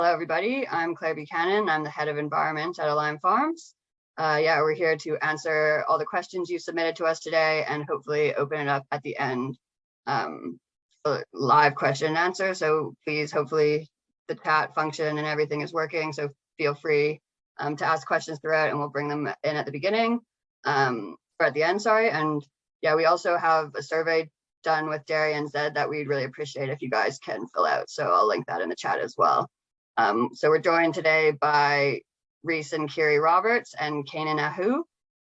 Hello, everybody. I'm Claire Buchanan. I'm the head of environment at Align Farms. We're here to answer all the questions you submitted to us today and hopefully open it up at the end for live question and answer. So please, hopefully the chat function and everything is working. So feel free to ask questions throughout and we'll bring them in at the beginning or at the end, sorry. And yeah, we also have a survey done with Dairy and Zed that we'd really appreciate if you guys can fill out. So I'll link that in the chat as well. So we're joined today by Rhys and Kiri Roberts and Canaan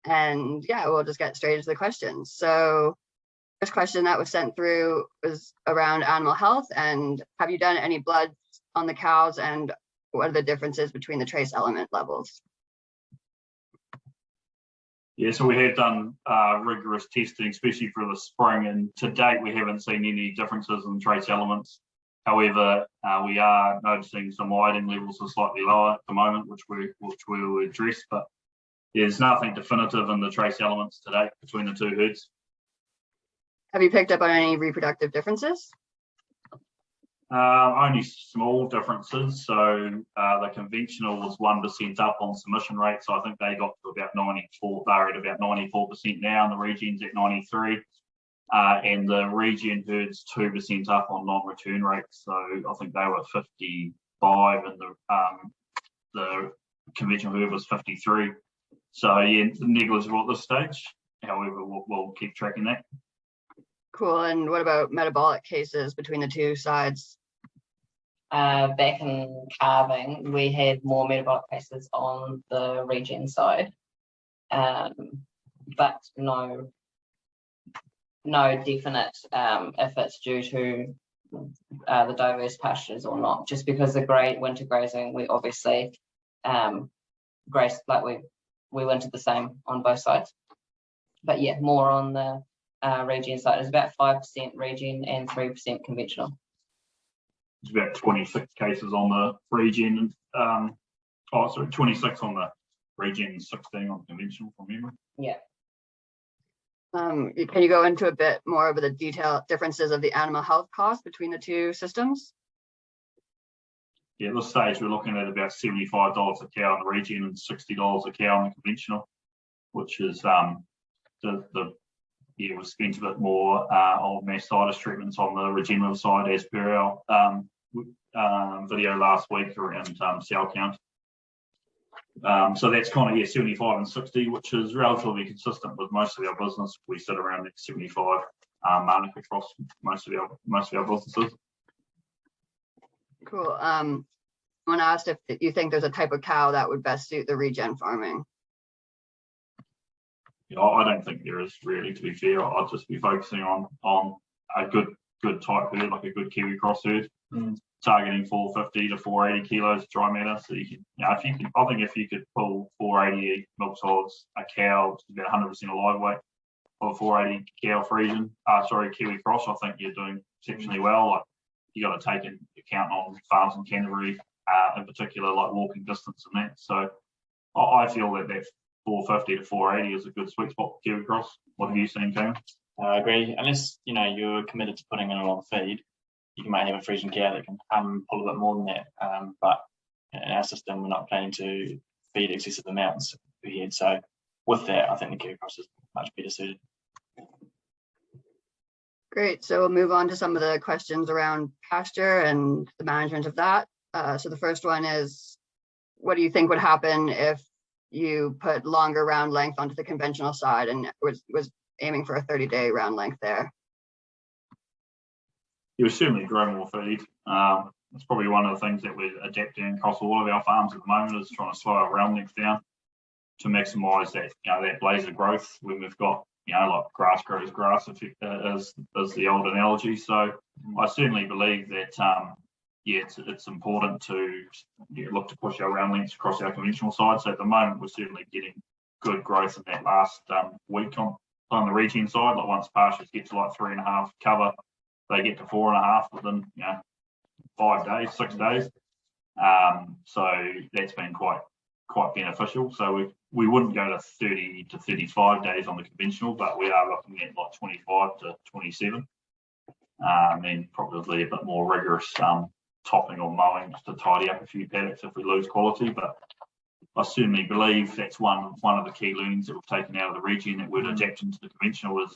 and yeah, we'll just get straight into the questions. So first question that was sent through was around animal health, and have you done any blood on the cows, and what are the differences between the trace element levels? Yeah, so we have done rigorous testing, especially for the spring, and to date we haven't seen any differences in trace elements. However, we are noticing some iodine levels are slightly lower at the moment, which we'll address, but there's nothing definitive in the trace elements to date between the two herds. Have you picked up on any reproductive differences? Only small differences. So the conventional was 1% up on submission rate. So I think they got to about 94. They're at about 94% now, and the Regen's at 93. And the Regen herd's 2% up on non-return rates. So I think they were 55, and the conventional herd was 53. So yeah, negligible at this stage. However, we'll keep tracking that. Cool. And what about metabolic cases between the two sides? Back in calving, we had more metabolic cases on the Regen side, but no definite if it's due to the diverse pastures or not. Just because the winter grazing, we obviously grazed like we wintered the same on both sides. But yeah, more on the Regen side. It's about 5% Regen and 3% conventional. It's about 26 cases on the Regen, 26 on the Regen, 16 on conventional from memory. Yeah. Can you go into a bit more of the detailed differences of the animal health cost between the two systems? Yeah, at this stage we're looking at about $75 a cow on the Regen and $60 a cow on the conventional, which is we spent a bit more on mastitis treatments on the regenerative side as per our video last week around cell count. So that's kind of 75 and 60, which is relatively consistent with most of our business. We sit around at 75 mark across most of our businesses. Cool. Someone asked if you think there's a type of cow that would best suit the regen farming. Yeah, I don't think there is really, to be fair. I'd just be focusing on a good type herd, like a good Kiwi cross herd, targeting 450 to 480 kilos dry matter. So you can, I think if you could pull 480 milk solids a cow, which is about 100% of live weight, or 480 cow Frisian, Kiwi cross, I think you're doing exceptionally well. Like you got to take into account on farms in Canterbury, in particular, like walking distance and that. So I feel that 450 to 480 is a good sweet spot for Kiwi cross. What have you seen, Cam? I agree. Unless you're committed to putting in a lot of feed, you might have a Frisian cow that can pull a bit more than that. But in our system, we're not planning to feed excessive amounts per head. So with that, I think the Kiwi cross is much better suited. Great. So we'll move on to some of the questions around pasture and the management of that. So the first one is, what do you think would happen if you put longer round length onto the conventional side and was aiming for a 30-day round length there? You would certainly grow more feed. It's probably one of the things that we're adapting across all of our farms at the moment, is trying to slow our round length down to maximise that that blazer growth when we've got like grass grows grass is the old analogy. So I certainly believe that it's important to look to push our round lengths across our conventional side. So at the moment, we're certainly getting good growth in that last week on the Regen side. Like once pastures get to like 3.5 cover, they get to 4.5 within 5 days, 6 days. So that's been quite beneficial. So we wouldn't go to 30 to 35 days on the conventional, but we are looking at like 25 to 27, and probably a bit more rigorous topping or mowing just to tidy up a few paddocks if we lose quality. But I certainly believe that's one of the key learnings that we've taken out of the Regen that we'd adapt into the conventional is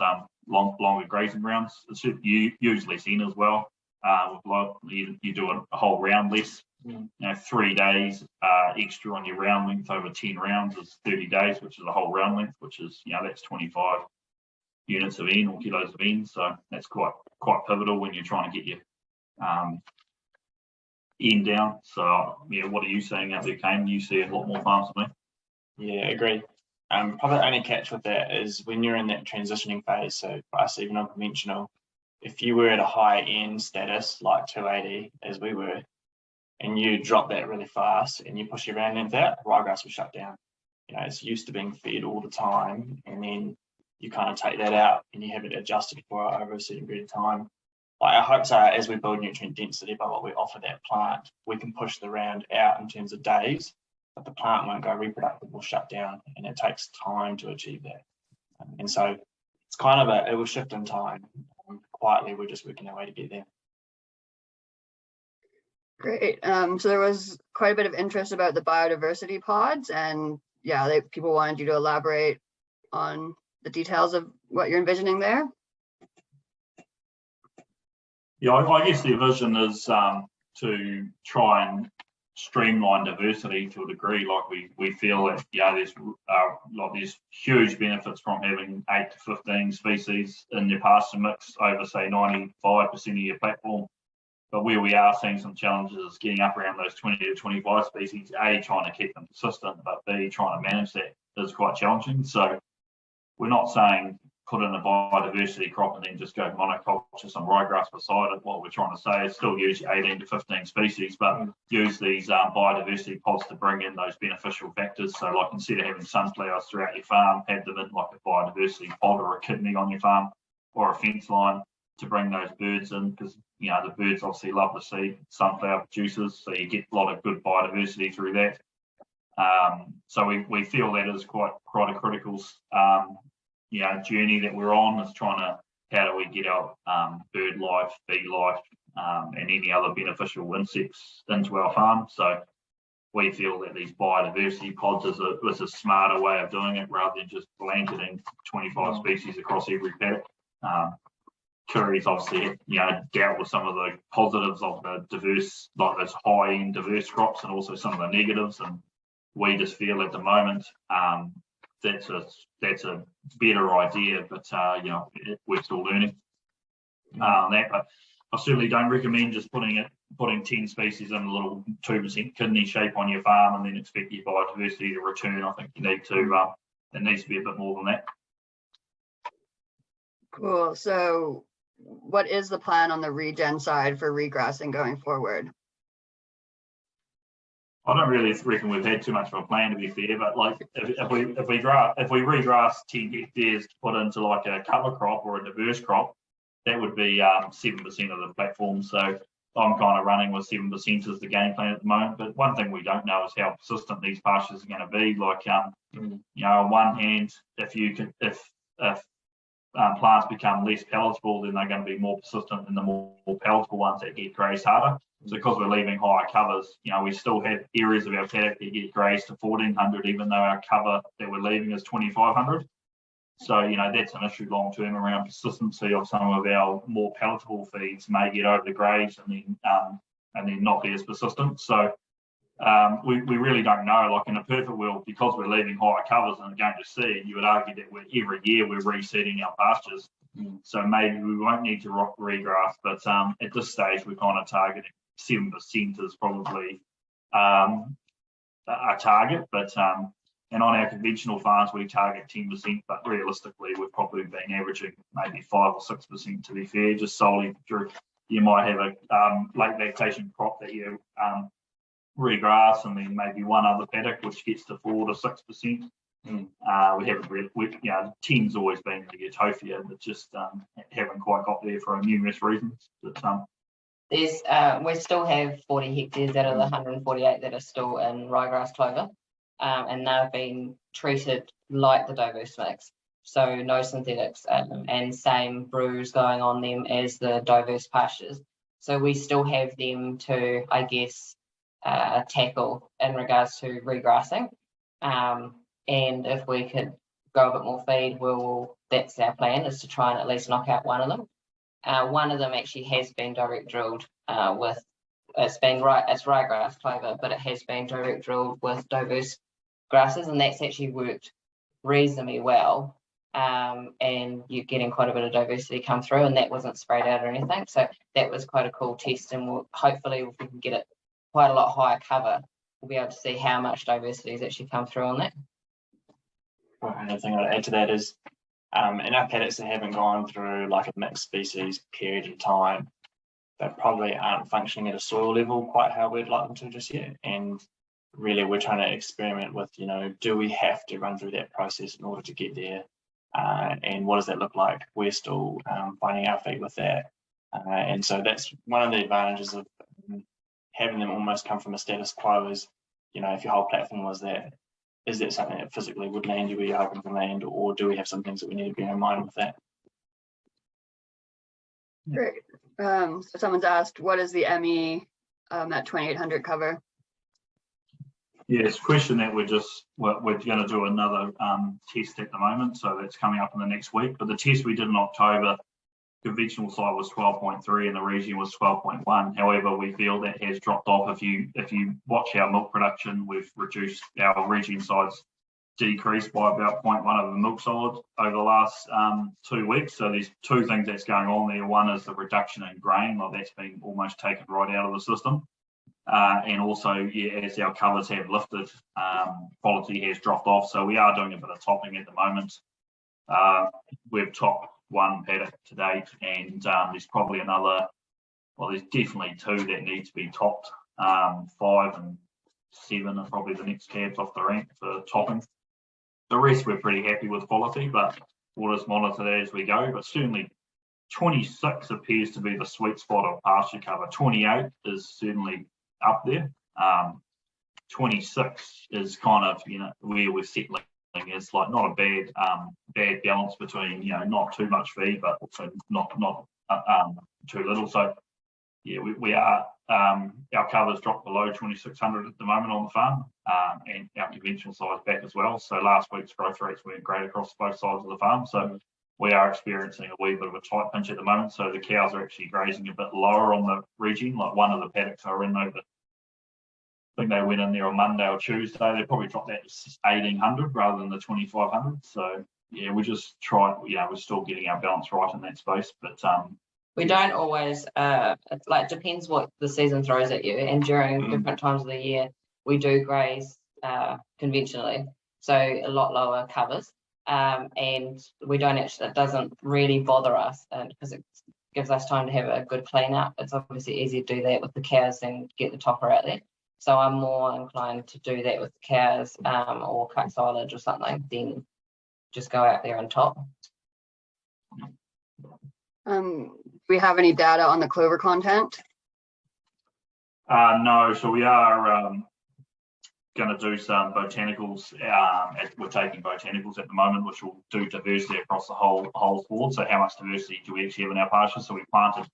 longer grazing grounds. It's usually seen as well. You do a whole round less. 3 days extra on your round length over 10 rounds is 30 days, which is a whole round length, which is that's 25 units of N or kilos of N. So that's quite pivotal when you're trying to get your N down. So what are you seeing out there, Kane? You see a lot more farms than me. Yeah, agree. Probably the only catch with that is when you're in that transitioning phase. So for us, even on conventional, if you were at a high end status like 280 as we were, and you drop that really fast and you push your round length out, ryegrass will shut down. It's used to being fed all the time, and then you kind of take that out and you have it adjusted for over a certain period of time. Like our hopes are, as we build nutrient density by what we offer that plant, we can push the round out in terms of days, but the plant won't go reproductive or shut down, and it takes time to achieve that. And so it's kind of it will shift in time. Quietly, we're just working our way to get there. Great. So there was quite a bit of interest about the biodiversity pods, and people wanted you to elaborate on the details of what you're envisioning there. Yeah, I guess the vision is to try and streamline diversity to a degree. Like we feel that there's huge benefits from having 8 to 15 species in your pasture mix over say 95% of your platform. But where we are seeing some challenges is getting up around those 20 to 25 species, A, trying to keep them consistent, but B, trying to manage that is quite challenging. So we're not saying put in a biodiversity crop and then just go monoculture some ryegrass beside it. What we're trying to say is still use your 18 to 15 species, but use these biodiversity pods to bring in those beneficial factors. So like instead of having sunflowers throughout your farm, have them in like a biodiversity pod or a kidney on your farm or a fence line to bring those birds in, because the birds obviously love to see sunflower producers, so you get a lot of good biodiversity through that. So we feel that is quite a critical journey that we're on, is trying to how do we get our bird life, bee life, and any other beneficial insects into our farm. So we feel that these biodiversity pods is a smarter way of doing it rather than just blanketing 25 species across every paddock. Kiri's obviously dealt with some of the positives of the diverse, like those high-end diverse crops, and also some of the negatives. And we just feel at the moment that's a better idea, but we're still learning that. But I certainly don't recommend just putting 10 species in a little 2% kidney shape on your farm and then expect your biodiversity to return. I think you need to it needs to be a bit more than that. Cool. So what is the plan on the regen side for regrassing going forward? I don't really reckon we've had too much of a plan, to be fair, but like if we regrass 10 hectares to put into like a cover crop or a diverse crop, that would be 7% of the platform. So I'm kind of running with 7% as the game plan at the moment. But one thing we don't know is how persistent these pastures are going to be. Like on one hand, if plants become less palatable, then they're going to be more persistent than the more palatable ones that get grazed harder. So because we're leaving higher covers, we still have areas of our paddock that get grazed to 1400, even though our cover that we're leaving is 2500. So, that's an issue long term around persistency of some of our more palatable feeds may get over the graze and then not be as persistent. So we really don't know. Like in a perfect world, because we're leaving higher covers and going to seed, you would argue that every year we're reseeding our pastures. So maybe we won't need to regrass, but at this stage we're kind of targeting 7% is probably a target. But and on our conventional farms we target 10%, but realistically we've probably been averaging maybe 5 or 6%, to be fair, just solely through you might have a late lactation crop that you regrass and then maybe one other paddock which gets to 4 to 6%. We haven't really, 10's always been the utopia, but just haven't quite got there for numerous reasons. But we still have 40 hectares out of the 148 that are still in ryegrass clover, and they've been treated like the diverse mix, so no synthetics, and same brews going on them as the diverse pastures. So we still have them to, I guess, tackle in regards to regrassing. And if we could go a bit more feed, that's our plan, is to try and at least knock out one of them. One of them actually has been direct drilled it's ryegrass clover, but it has been direct drilled with diverse grasses, and that's actually worked reasonably well. And you're getting quite a bit of diversity come through, and that wasn't sprayed out or anything. So that was quite a cool test, and hopefully if we can get it quite a lot higher cover, we'll be able to see how much diversity has actually come through on that. Another thing I'd add to that is in our paddocks that haven't gone through like a mixed species period of time, they probably aren't functioning at a soil level quite how we'd like them to just yet. And really we're trying to experiment with, do we have to run through that process in order to get there? And what does that look like? We're still finding our feet with that. And so that's one of the advantages of having them almost come from a status quo is, if your whole platform was that, is that something that physically would land you where you're hoping to land, or do we have some things that we need to bear in mind with that? Great. So someone's asked, what is the ME at 2800 cover? Yeah, it's a question that we're going to do another test at the moment, so that's coming up in the next week. But the test we did in October, conventional side was 12.3 and the Regen was 12.1. However, we feel that has dropped off. If you watch our milk production, we've reduced our Regen sides, decreased by about 0.1 of the milk solid over the last 2 weeks. So there's two things that's going on there. One is the reduction in grain, like that's been almost taken right out of the system. And also, as our covers have lifted, quality has dropped off. So we are doing a bit of topping at the moment. We've topped one paddock to date, and there's probably there's definitely two that need to be topped. 5 and 7 are probably the next cabs off the rank for topping. The rest we're pretty happy with quality, but we'll just monitor that as we go. But certainly 26 appears to be the sweet spot of pasture cover. 28 is certainly up there. 26 is kind of where we're settling. It's like not a bad balance between not too much feed, but also not too little. So yeah, we are our covers dropped below 2600 at the moment on the farm, and our conventional size back as well. So last week's growth rates weren't great across both sides of the farm. So we are experiencing a wee bit of a tight pinch at the moment. So the cows are actually grazing a bit lower on the Regen. Like one of the paddocks I ran over, I think they went in there on Monday or Tuesday. They probably dropped that to 1800 rather than the 2500. So yeah, we just try. We're still getting our balance right in that space, but we don't always. It depends what the season throws at you, and during different times of the year, we do graze conventionally, so a lot lower covers, and we don't actually. It doesn't really bother us, because it gives us time to have a good clean up. It's obviously easier to do that with the cows than get the topper out there. So I'm more inclined to do that with the cows, or cut silage or something, than just go out there and top. Do we have any data on the clover content? No, so we are going to do some botanicals. We're taking botanicals at the moment, which will do diversity across the whole board. So how much diversity do we actually have in our pasture? So we planted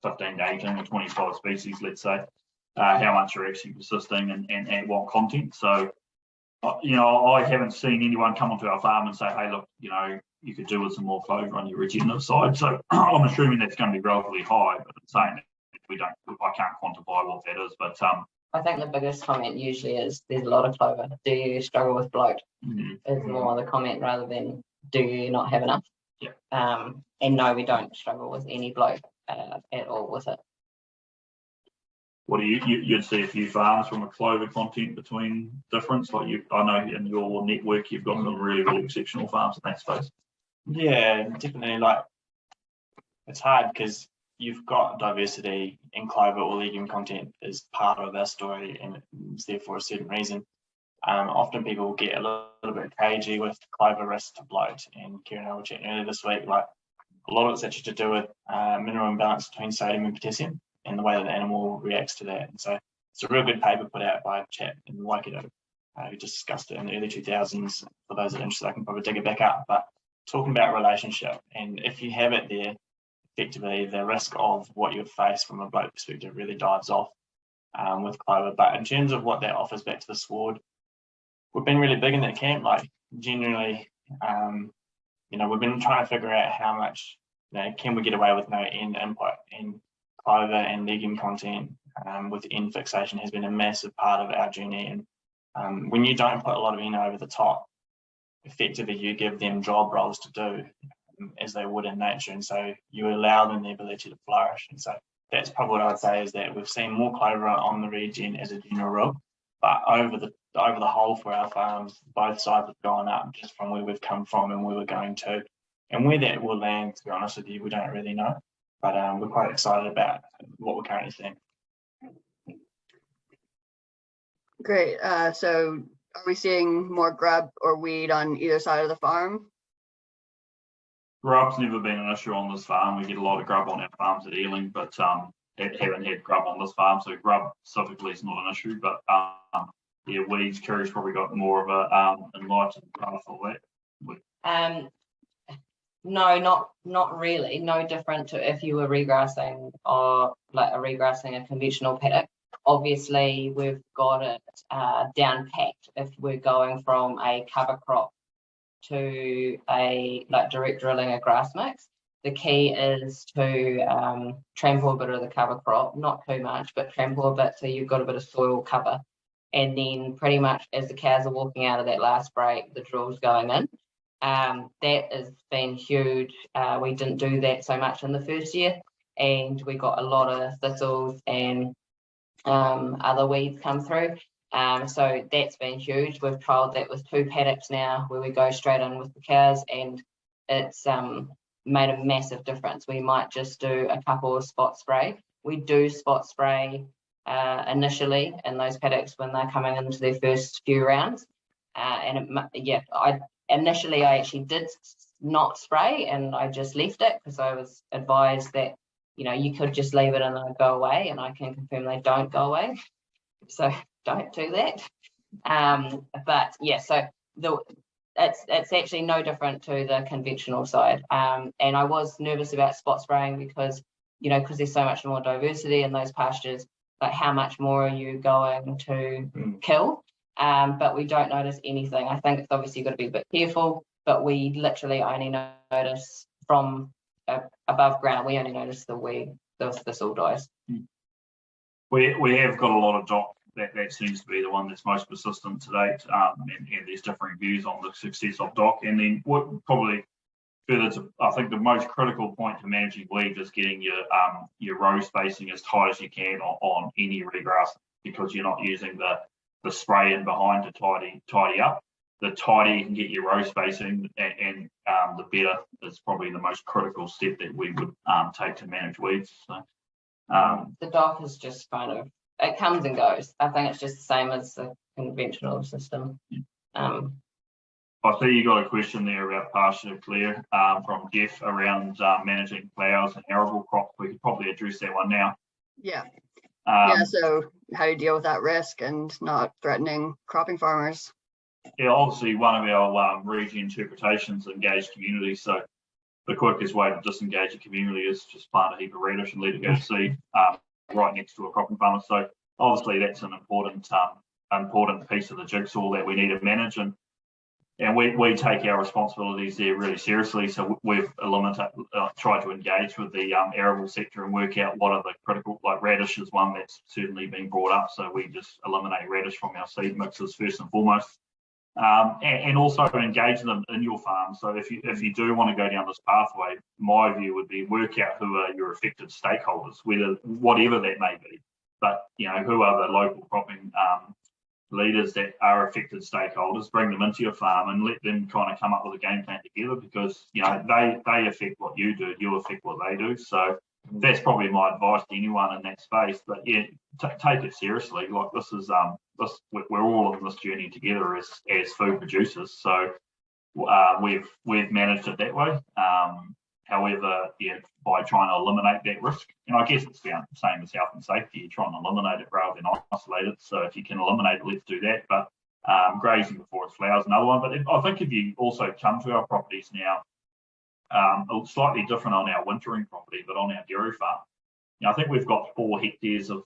15 to 18 or 25 species, let's say. How much are actually persisting and what content. So, I haven't seen anyone come onto our farm and say, hey, look, you could do with some more clover on your regenerative side. So I'm assuming that's going to be relatively high, but I'm saying that I can't quantify what that is. But I think the biggest comment usually is there's a lot of clover. Do you struggle with bloat? Is more the comment rather than do you not have enough? Yeah. And no, we don't struggle with any bloat at all with it. What do you'd see a few farms from a clover content between difference? Like I know in your network you've got some really, really exceptional farms in that space. Yeah, definitely. Like it's hard because you've got diversity in clover or legume content is part of our story, and it's there for a certain reason. Often people get a little bit cagey with clover risk to bloat, and Kiri and I were chatting earlier this week. Like a lot of it's actually to do with mineral imbalance between sodium and potassium, and the way that the animal reacts to that. And so it's a real good paper put out by a chap in Waikato who just discussed it in the early 2000s. For those that are interested, I can probably dig it back up. But talking about relationship, and if you have it there, effectively the risk of what you would face from a bloat perspective really dives off with clover. But in terms of what that offers back to the sward, we've been really big in that camp. Like generally, we've been trying to figure out how much can we get away with no N input, and clover and legume content with N fixation has been a massive part of our journey. And when you don't put a lot of N over the top, effectively you give them job roles to do as they would in nature, and so you allow them the ability to flourish. And so that's probably what I'd say, is that we've seen more clover on the regen as a general rule, but over the whole for our farms, both sides have gone up just from where we've come from and where we're going to. And where that will land, to be honest with you, we don't really know, but we're quite excited about what we're currently seeing. Great. So are we seeing more grub or weed on either side of the farm? Grub's never been an issue on this farm. We get a lot of grub on our farms at Ealing, but haven't had grub on this farm, so grub specifically is not an issue. But yeah, weeds, Kiri's probably got more of a enlightened path for that. No, not really. No different to if you were regrassing or like regrassing a conventional paddock. Obviously, we've got it down packed if we're going from a cover crop to a direct drilling a grass mix. The key is to trample a bit of the cover crop, not too much, but trample a bit so you've got a bit of soil cover. And then pretty much as the cows are walking out of that last break, the drill's going in. That has been huge. We didn't do that so much in the first year, and we got a lot of thistles and other weeds come through. So that's been huge. We've trialled that with 2 paddocks now where we go straight in with the cows, and it's made a massive difference. We might just do a couple of spot spray. We do spot spray initially in those paddocks when they're coming into their first few rounds. Initially I actually did not spray, and I just left it because I was advised that you could just leave it and it'll go away, and I can confirm they don't go away, so don't do that. But yeah, so it's actually no different to the conventional side, and I was nervous about spot spraying because there's so much more diversity in those pastures, like how much more are you going to kill? But we don't notice anything. I think it's obviously got to be a bit careful, but we literally only notice from above ground, we only notice the thistle dies. We have got a lot of dock. That seems to be the one that's most persistent to date, and there's differing views on the success of dock. And then what probably further to, I think the most critical point to managing weeds is getting your row spacing as tight as you can on any regrass, because you're not using the spray in behind to tidy up. The tighter you can get your row spacing, and the better. Is probably the most critical step that we would take to manage weeds. So, the dock is just kind of, it comes and goes. I think it's just the same as the conventional system. I see you got a question there about pasture, Claire, from Jeff around managing flowers and arable crops. We could probably address that one now. Yeah. So how do you deal with that risk and not threatening cropping farmers? Yeah, obviously one of our Regen interpretations is engage community. So the quickest way to disengage a community is just plant a heap of radish and let it go to seed right next to a cropping farmer. So obviously that's an important piece of the jigsaw that we need to manage, and we take our responsibilities there really seriously. So we've tried to engage with the arable sector and work out what are the critical, like radish is one that's certainly been brought up. So we just eliminate radish from our seed mixes first and foremost. And also engage them in your farm. So if you do want to go down this pathway, my view would be work out who are your affected stakeholders, whatever that may be. But who are the local cropping leaders that are affected stakeholders, bring them into your farm and let them kind of come up with a game plan together, because they affect what you do, you affect what they do. So that's probably my advice to anyone in that space. But yeah, take it seriously. Like this is we're all on this journey together as food producers. So we've managed it that way. However, by trying to eliminate that risk, and I guess it's the same as health and safety, you're trying to eliminate it rather than isolate it. So if you can eliminate it, let's do that. But grazing before it flowers, another one. But I think if you also come to our properties now, slightly different on our wintering property, but on our dairy farm. I think we've got 4 hectares of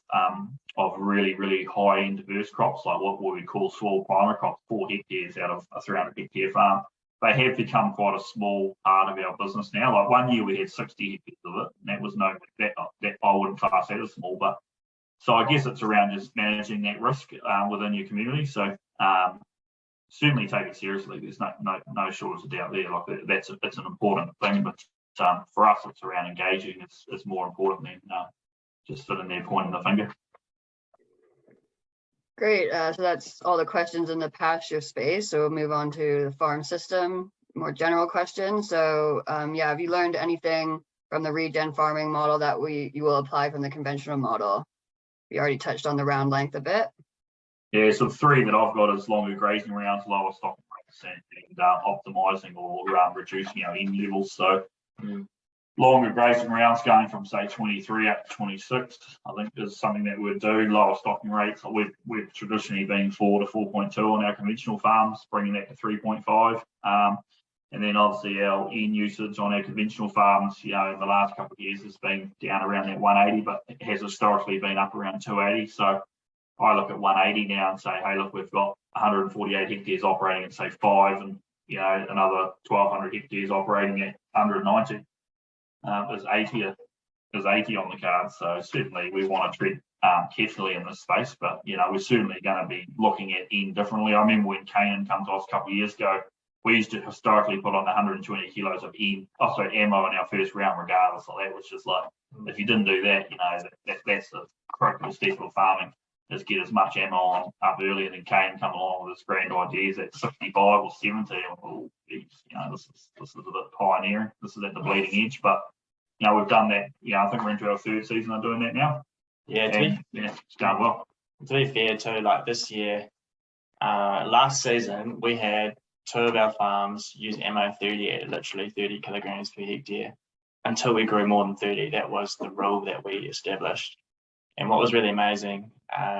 really, really high-end diverse crops, like what we call soil primer crops, 4 hectares out of a 300 hectare farm. They have become quite a small part of our business now. Like one year we had 60 hectares of it, and that was that I wouldn't class that as small, but so I guess it's around just managing that risk within your community. So certainly take it seriously. There's no shortage of doubt there. Like it's an important thing, but for us, it's around engaging. It's more important than just sitting there pointing the finger. Great. So that's all the questions in the pasture space. So we'll move on to the farm system, more general questions. So yeah, have you learned anything from the regen farming model that you will apply from the conventional model? We already touched on the round length a bit. Yeah, so 3 that I've got is longer grazing rounds, lower stocking rates, and optimising or reducing our end levels. So longer grazing rounds going from say 23 up to 26, I think is something that we'd do. Lower stocking rates, we've traditionally been 4 to 4.2 on our conventional farms, bringing that to 3.5. And then obviously our end usage on our conventional farms, in the last couple of years has been down around that 180, but it has historically been up around 280. So I look at 180 now and say, hey, look, we've got 148 hectares operating at say 5, and another 1,200 hectares operating at 190. There's 80 on the card. So certainly we want to tread carefully in this space, but we're certainly going to be looking at end differently. I remember when Canaan came to us a couple of years ago, we used to historically put on 120 kilos of ammo in our first round, regardless. So that was just like, if you didn't do that, that's the critical step of farming, is get as much ammo on up early. And then Kane come along with his grand ideas at 65 or 70. Oh, geez, this is a bit pioneering. This is at the bleeding edge, but we've done that. I think we're into our 3rd season of doing that now. Yeah, it's going well. To be fair too, like this year, last season we had 2 of our farms use ammo 30 at literally 30 kilograms per hectare until we grew more than 30. That was the rule that we established. And what was really amazing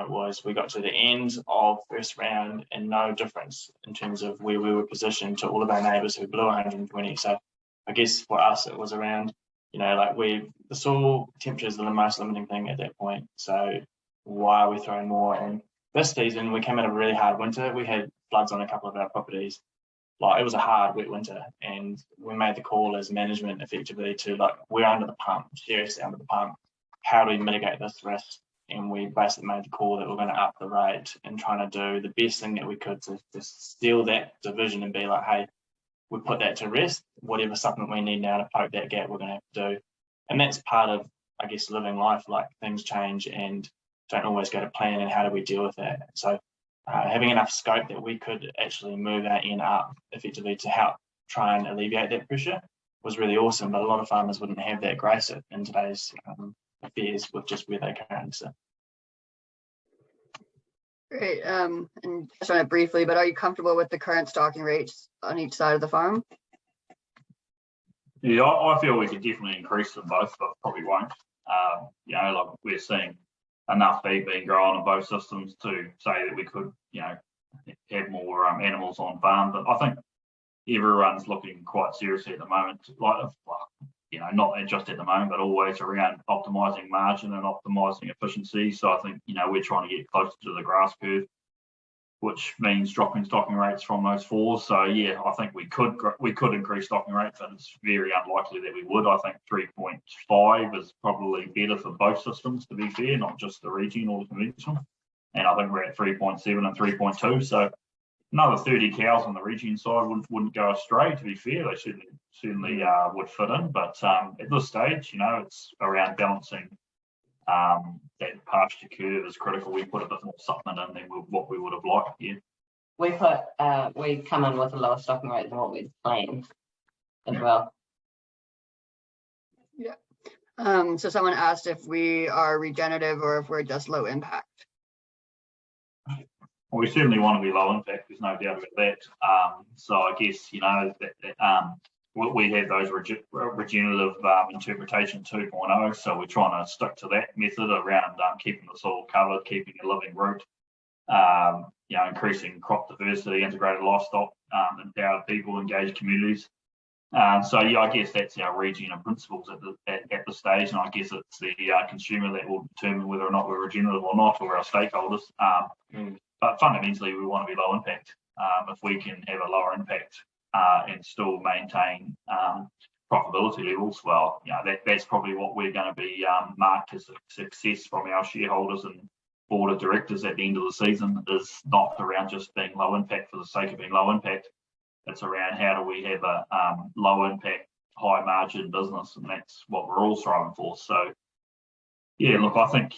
was we got to the end of first round and no difference in terms of where we were positioned to all of our neighbours who blew 120. So I guess for us it was around, the soil temperatures are the most limiting thing at that point. So why are we throwing more? And this season we came out of a really hard winter. We had floods on a couple of our properties. It was a hard, wet winter, and we made the call as management effectively to we're under the pump, seriously under the pump. How do we mitigate this risk? And we basically made the call that we're going to up the rate and trying to do the best thing that we could to steal that division and be like, hey, we put that to rest. Whatever supplement we need now to poke that gap, we're going to have to do. And that's part of, I guess, living life. Things change and don't always go to plan, and how do we deal with that? So having enough scope that we could actually move our N up effectively to help try and alleviate that pressure was really awesome. But a lot of farmers wouldn't have that grace in today's affairs with just where they currently sit. Great. And touched on it briefly, but are you comfortable with the current stocking rates on each side of the farm? Yeah, I feel we could definitely increase them both, but probably won't. We're seeing enough feed being grown on both systems to say that we could, have more animals on farm. But I think everyone's looking quite seriously at the moment, not just at the moment, but always around optimising margin and optimising efficiency. So I think, we're trying to get closer to the grass curve, which means dropping stocking rates from those 4s. So yeah, I think we could increase stocking rates, but it's very unlikely that we would. I think 3.5 is probably better for both systems, to be fair, not just the Regen or the conventional. And I think we're at 3.7 and 3.2. So another 30 cows on the Regen side wouldn't go astray, to be fair. They certainly would fit in. But at this stage, it's around balancing that pasture curve is critical. We put a bit more supplement in than what we would have liked. Yeah. We come in with a lower stocking rate than what we'd planned as well. Yeah. So someone asked if we are regenerative or if we're just low impact. Well, we certainly want to be low impact. There's no doubt about that. So I guess we have those regenerative interpretation 2.0. So we're trying to stick to that method around keeping the soil covered, keeping a living root, increasing crop diversity, integrated livestock, empowered people, engaged communities. So yeah, I guess that's our Regen principles at the stage, and I guess it's the consumer that will determine whether or not we're regenerative or not, or our stakeholders. But fundamentally, we want to be low impact. If we can have a lower impact and still maintain profitability levels, well, that's probably what we're going to be marked as a success from our shareholders and board of directors at the end of the season. Is not around just being low impact for the sake of being low impact. It's around how do we have a low impact, high margin business, and that's what we're all striving for. So, yeah, look, I think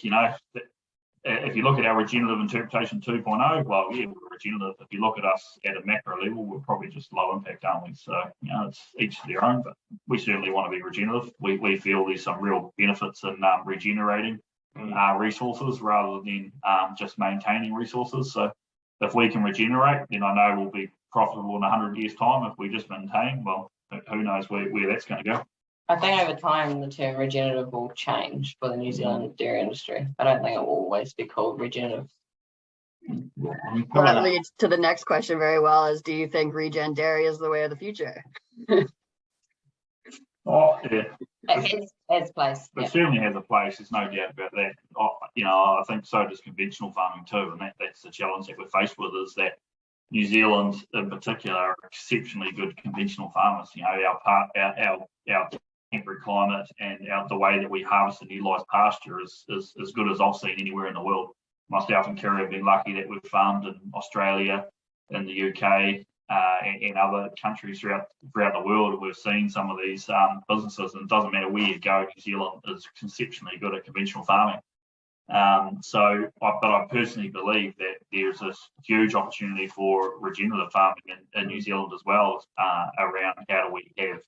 if you look at our regenerative interpretation 2.0, well, yeah, we're regenerative. If you look at us at a macro level, we're probably just low impact, aren't we? So, it's each to their own, but we certainly want to be regenerative. We feel there's some real benefits in regenerating resources rather than just maintaining resources. So, if we can regenerate, then I know we'll be profitable in 100 years' time. If we just maintain, well, who knows where that's going to go. I think over time the term regenerative will change for the New Zealand dairy industry. I don't think it will always be called regenerative. Well, that leads to the next question very well, is do you think regen dairy is the way of the future? Oh, yeah. It has place. It certainly has a place, there's no doubt about that. I think so does conventional farming too, and that's the challenge that we're faced with, is that New Zealand in particular are exceptionally good conventional farmers. Our temperate climate and the way that we harvest and utilise pasture is as good as I've seen anywhere in the world. Myself and Kiri have been lucky that we've farmed in Australia, in the UK, and other countries throughout the world. We've seen some of these businesses, and it doesn't matter where you go, New Zealand is conceptually good at conventional farming. But I personally believe that there's a huge opportunity for regenerative farming in New Zealand as well, around how do we have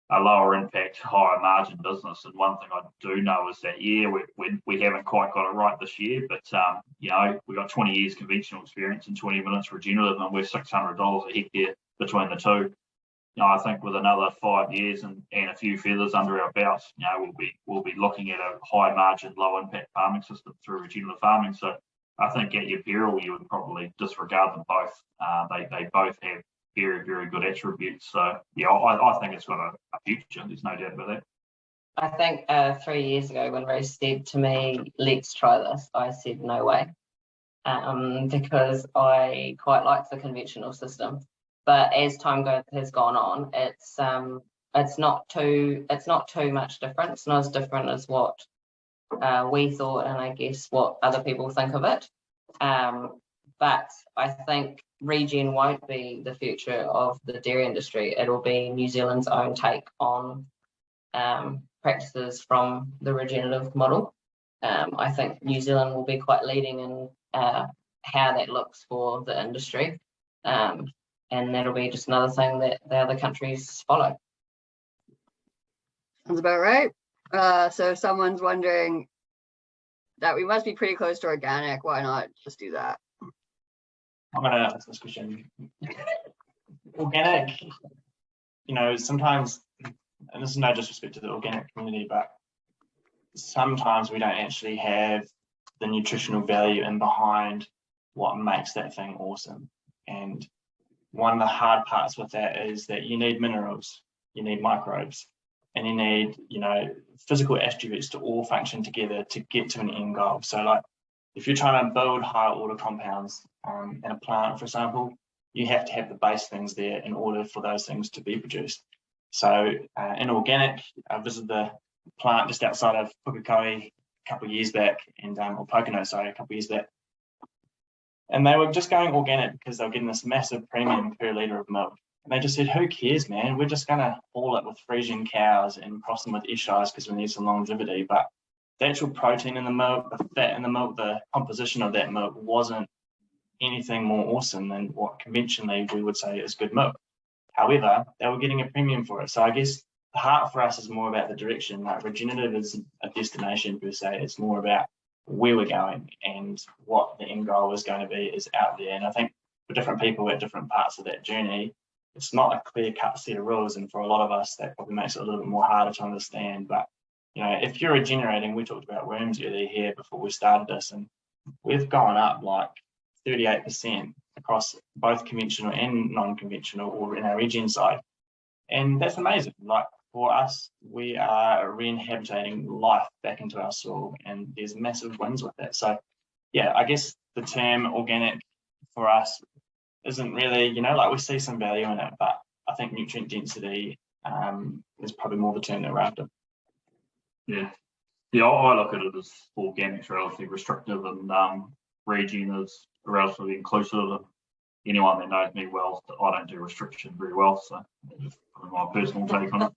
a lower impact, higher margin business. And one thing I do know is that, we haven't quite got it right this year, but we've got 20 years conventional experience and 20 minutes regenerative, and we're $600 a hectare between the two. I think with another 5 years and a few feathers under our belts, we'll be looking at a high margin, low impact farming system through regenerative farming. So I think at your peril, you would probably disregard them both. They both have very, very good attributes. So I think it's got a future. There's no doubt about that. I think 3 years ago when Rhys said to me, let's try this, I said no way, because I quite like the conventional system. But as time has gone on, it's not too much different. It's not as different as what we thought, and I guess what other people think of it. But I think regen won't be the future of the dairy industry. It'll be New Zealand's own take on practices from the regenerative model. I think New Zealand will be quite leading in how that looks for the industry. And that'll be just another thing that the other countries follow. Sounds about right. So if someone's wondering that we must be pretty close to organic, why not just do that? I'm going to ask this question. Organic, sometimes, and this is no disrespect to the organic community, but sometimes we don't actually have the nutritional value in behind what makes that thing awesome. And one of the hard parts with that is that you need minerals, you need microbes, and you need, physical attributes to all function together to get to an end goal. So like, if you're trying to build higher order compounds in a plant, for example, you have to have the base things there in order for those things to be produced. So in organic, I visited the plant just outside of Pukekohe a couple of years back, and or Pocono, sorry, a couple of years back. And they were just going organic because they were getting this massive premium per litre of milk. And they just said, who cares, man? We're just going to haul it with Frisian cows and cross them with Eshires because we need some longevity. But the actual protein in the milk, the fat in the milk, the composition of that milk wasn't anything more awesome than what conventionally we would say is good milk. However, they were getting a premium for it. So I guess the heart for us is more about the direction. Like regenerative is a destination per se. It's more about where we're going and what the end goal is going to be is out there. And I think for different people at different parts of that journey, it's not a clear-cut set of rules. And for a lot of us, that probably makes it a little bit more harder to understand. But if you're regenerating, we talked about worms earlier here before we started this, and we've gone up like 38% across both conventional and non-conventional, or in our regen side. And that's amazing. Like for us, we are re-inhabitating life back into our soil, and there's massive wins with that. So yeah, I guess the term organic for us isn't really, like we see some value in it, but I think nutrient density is probably more the term that we're after. Yeah. Yeah, I look at it as organic's relatively restrictive, and Regen is relatively inclusive. And anyone that knows me well, I don't do restriction very well, so that's probably my personal take on it.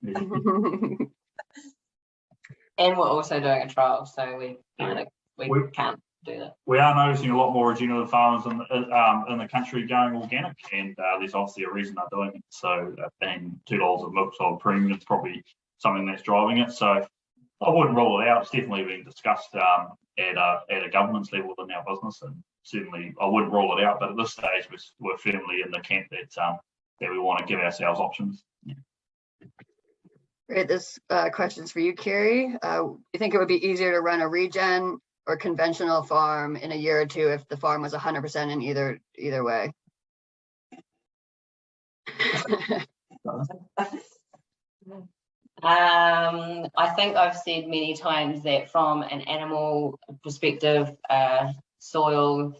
And we're also doing a trial, so we can't do that. We are noticing a lot more regenerative farmers in the country going organic, and there's obviously a reason they're doing it. So, being $2 of milk sold premium is probably something that's driving it. So, I wouldn't rule it out. It's definitely being discussed at a governance level in our business, and certainly I wouldn't rule it out. But at this stage, we're firmly in the camp that we want to give ourselves options. Great. This question's for you, Kiri. You think it would be easier to run a regen or conventional farm in a year or two if the farm was 100% in either way? I think I've said many times that from an animal perspective, soil,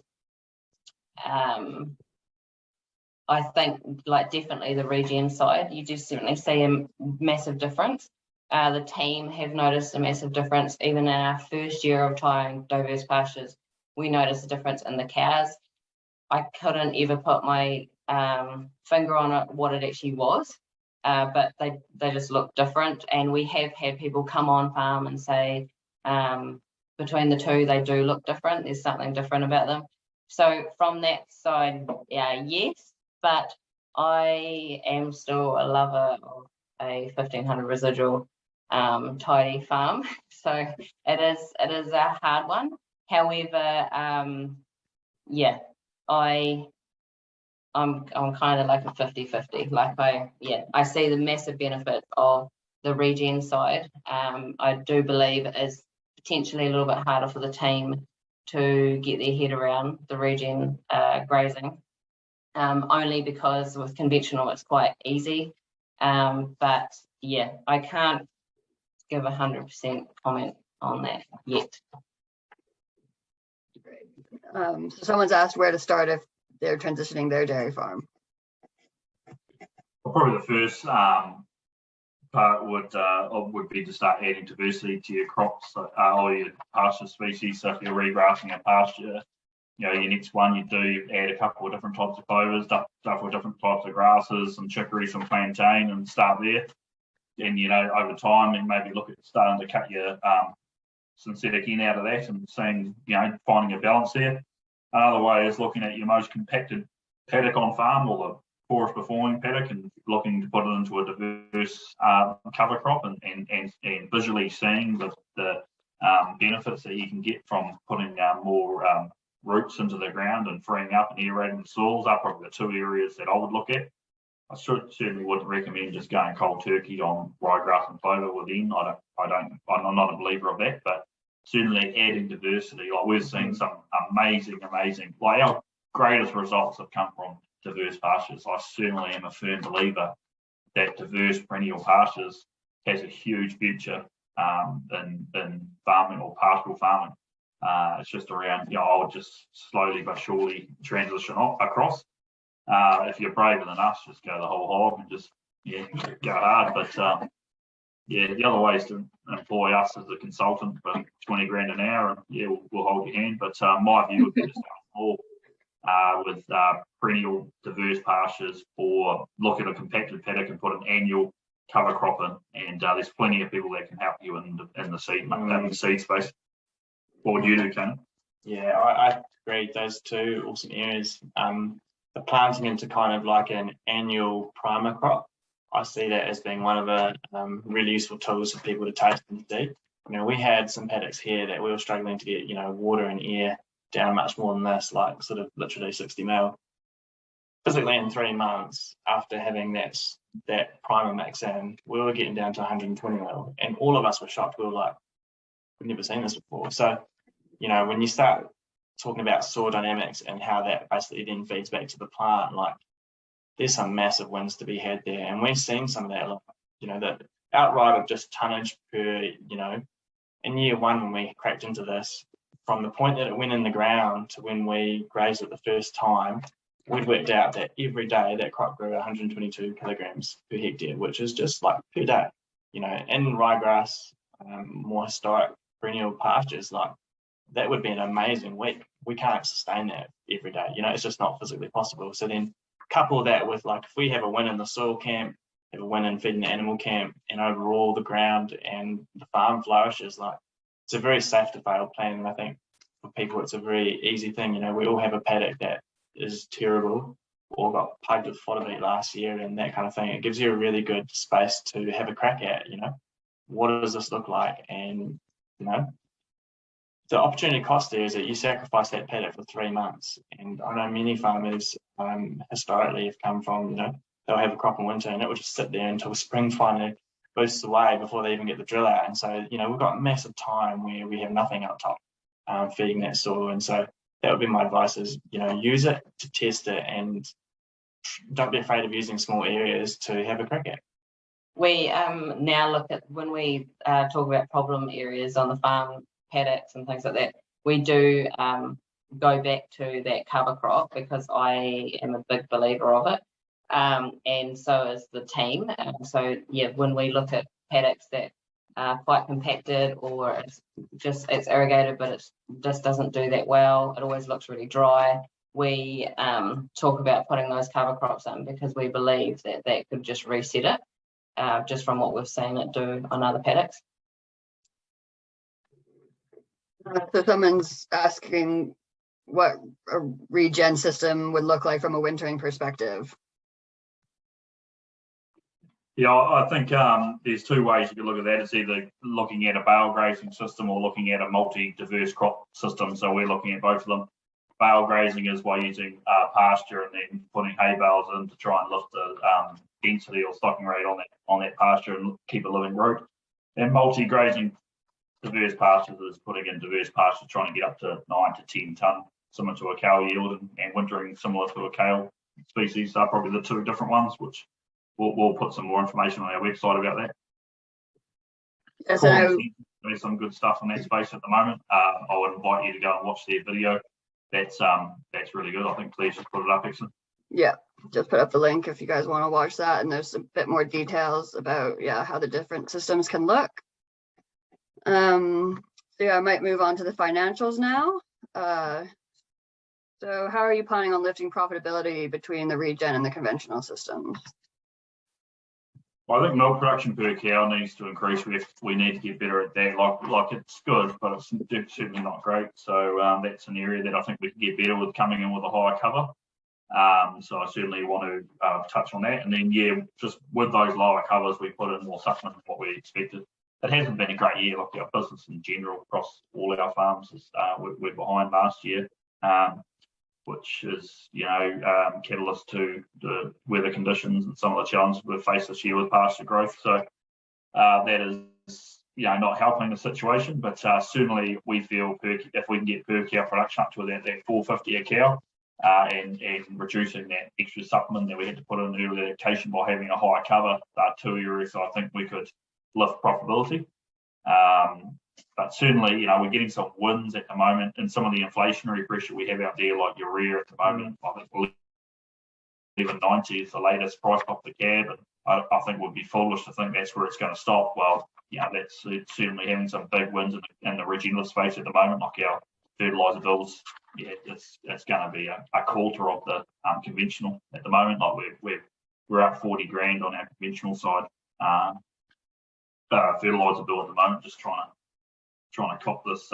I think like definitely the regen side, you just certainly see a massive difference. The team have noticed a massive difference. Even in our first year of trying diverse pastures, we noticed a difference in the cows. I couldn't ever put my finger on it, what it actually was. But they just look different, and we have had people come on farm and say between the two they do look different. There's something different about them. So from that side, yeah, yes, but I am still a lover of a 1500 residual tidy farm. So it is a hard one. However, yeah, I'm kind of like a 50-50. Like I see the massive benefit of the regen side. I do believe it is potentially a little bit harder for the team to get their head around the regen grazing, only because with conventional it's quite easy. But yeah, I can't give 100% comment on that yet. So someone's asked where to start if they're transitioning their dairy farm. Well, probably the first part would be to start adding diversity to your crops or your pasture species. So if you're regrassing a pasture, your next one you add a couple of different types of clovers, couple of different types of grasses, some chicory, some plantain, and start there. And over time, and maybe look at starting to cut your synthetic N out of that, and seeing finding a balance there. Another way is looking at your most compacted paddock on farm, or the poorest performing paddock, and looking to put it into a diverse cover crop, and visually seeing the benefits that you can get from putting more roots into the ground and freeing up and aerating the soils are probably the two areas that I would look at. I certainly wouldn't recommend just going cold turkey on ryegrass and clover within. I'm not a believer of that, but certainly adding diversity. Like we've seen some amazing, like our greatest results have come from diverse pastures. I certainly am a firm believer that diverse perennial pastures has a huge future in farming or pastoral farming. It's just around, I would just slowly but surely transition across. If you're braver than us, just go the whole hog and just go hard. But the other way is to employ us as a consultant for 20 grand an hour, and we'll hold your hand. But my view would be to start small with perennial diverse pastures, or look at a compacted paddock and put an annual cover crop in. And there's plenty of people that can help you in the seed space. What would you do, Ken? Yeah, I agree. Those two awesome areas. The planting into kind of like an annual primer crop, I see that as being one of the really useful tools for people to taste and see. We had some paddocks here that we were struggling to get, water and air down much more than this, like sort of literally 60 mil. Physically in 3 months after having that primer mix in, we were getting down to 120 mil, and all of us were shocked. We were like, we've never seen this before. So, when you start talking about soil dynamics and how that basically then feeds back to the plant, like there's some massive wins to be had there. And we're seeing some of that, you know, the outright of just tonnage per, you know, in year one when we cracked into this, from the point that it went in the ground to when we grazed it the first time, we'd worked out that every day that crop grew 122 kilograms per hectare, which is just like per day. You know, in ryegrass, more historic perennial pastures, like that would be an amazing week. We can't sustain that every day. You know, it's just not physically possible. So then couple that with, like, if we have a win in the soil camp, have a win in feeding the animal camp, and overall the ground and the farm flourishes, like it's a very safe to fail plan. And I think for people, it's a very easy thing. You know, we all have a paddock that is terrible or got plugged with fodder last year and that kind of thing. It gives you a really good space to have a crack at, you know, what does this look like? And, you know, the opportunity cost there is that you sacrifice that paddock for 3 months. And I know many farmers historically have come from, you know, they'll have a crop in winter and it will just sit there until spring finally boosts away before they even get the drill out. And so, you know, we've got massive time where we have nothing up top feeding that soil. And so that would be my advice is, you know, use it to test it and don't be afraid of using small areas to have a crack at. We now look at, when we talk about problem areas on the farm, paddocks and things like that, we do go back to that cover crop because I am a big believer of it. And so is the team. So yeah, when we look at paddocks that are quite compacted or it's irrigated, but it just doesn't do that well, it always looks really dry, we talk about putting those cover crops in because we believe that that could just reset it, just from what we've seen it do on other paddocks. So someone's asking what a regen system would look like from a wintering perspective. Yeah, I think there's two ways you can look at that. It's either looking at a bale grazing system or looking at a multi-diverse crop system. So we're looking at both of them. Bale grazing is by using pasture and then putting hay bales in to try and lift the density or stocking rate on that pasture and keep a living root. And multi-grazing diverse pastures is putting in diverse pastures, trying to get up to 9 to 10 tonne, similar to a kale yield, and wintering similar to a kale species. Are probably the two different ones, which we'll put some more information on our website about that. Yes, so there's some good stuff in that space at the moment. I would invite you to go and watch their video. That's really good. I think please just put it up, Exon. Yeah, just put up the link if you guys want to watch that, and there's a bit more details about how the different systems can look. So yeah, I might move on to the financials now. So how are you planning on lifting profitability between the regen and the conventional systems? Well, I think milk production per cow needs to increase. We need to get better at that. Like it's good, but it's certainly not great. So that's an area that I think we can get better with, coming in with a higher cover. So I certainly want to touch on that. And then just with those lower covers, we put in more supplement than what we expected. It hasn't been a great year. Like our business in general across all our farms is we're behind last year, which is catalyst to the weather conditions and some of the challenges we've faced this year with pasture growth. So that is not helping the situation. But certainly we feel if we can get per cow production up to that 450 a cow, and reducing that extra supplement that we had to put in early adaptation by having a higher cover, 2 areas, so I think we could lift profitability. But certainly, we're getting some wins at the moment, and some of the inflationary pressure we have out there, like urea at the moment. I think 11.90 is the latest price off the cab, and I think we'd be foolish to think that's where it's going to stop. Well, that's certainly having some big wins in the regenerative space at the moment, like our fertiliser bills. It's going to be a quarter of the conventional at the moment. Like we're up 40 grand on our conventional side. Fertiliser bill at the moment, just trying to cop this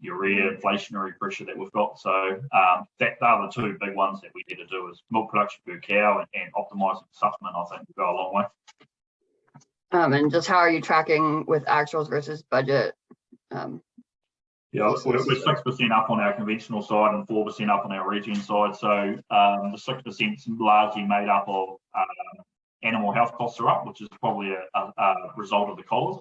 urea inflationary pressure that we've got. So that are the two big ones that we need to do, is milk production per cow and optimising supplement. I think will go a long way. And just how are you tracking with actuals versus budget? We're 6% up on our conventional side and 4% up on our regen side. So the 6% is largely made up of animal health costs are up, which is probably a result of the collars.